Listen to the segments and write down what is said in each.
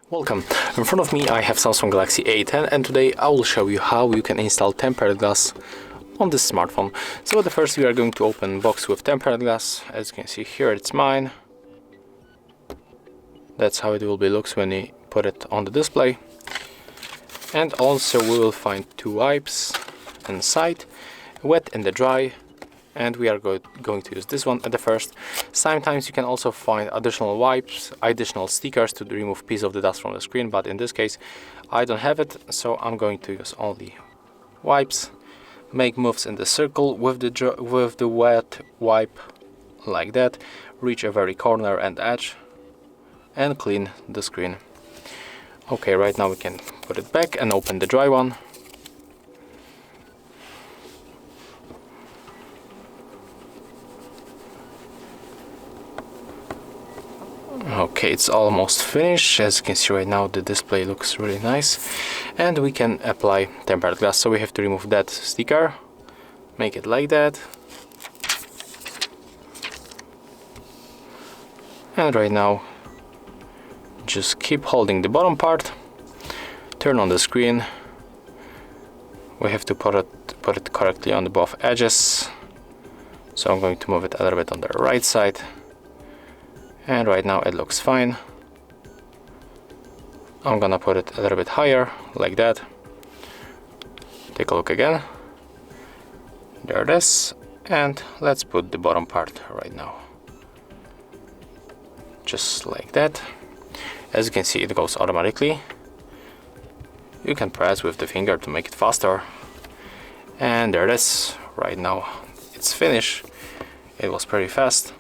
Welcome. In front of me I have Samsung Galaxy A10 and today I will show you how you can install tempered glass on this smartphone. So at the first we are going to open box with tempered glass. As you can see here, it's mine. That's how it will be looks when you put it on the display. And also we will find two wipes inside, wet and the dry. And we are going to use this one at the first. Sometimes you can also find additional wipes, additional stickers to remove piece of the dust from the screen, but in this case I don't have it, so I'm going to use only wipes. Make moves in the circle with the wet wipe like that. Reach a very corner and edge and clean the screen. Okay, right now we can put it back and open the dry one. Okay, it's almost finished. As you can see right now, the display looks really nice, and we can apply tempered glass. So we have to remove that sticker, make it like that, and right now just keep holding the bottom part, turn on the screen. We have to put it correctly on the both edges, so I'm going to move it a little bit on the right side. And right now it looks fine. I'm gonna put it a little bit higher, like that. Take a look again. There it is. And let's put the bottom part right now. Just like that. As you can see, it goes automatically. You can press with the finger to make it faster. And there it is. Right now it's finished. It was pretty fast.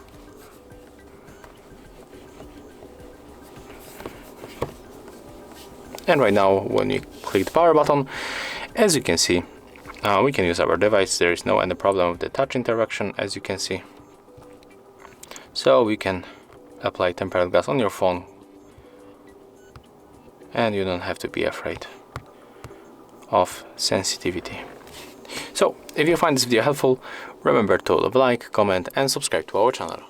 And right now when you click the power button, as you can see, we can use our device. There is no any problem with the touch interaction, as you can see. So we can apply tempered glass on your phone and you don't have to be afraid of sensitivity. So if you find this video helpful, remember to leave a like, comment and subscribe to our channel.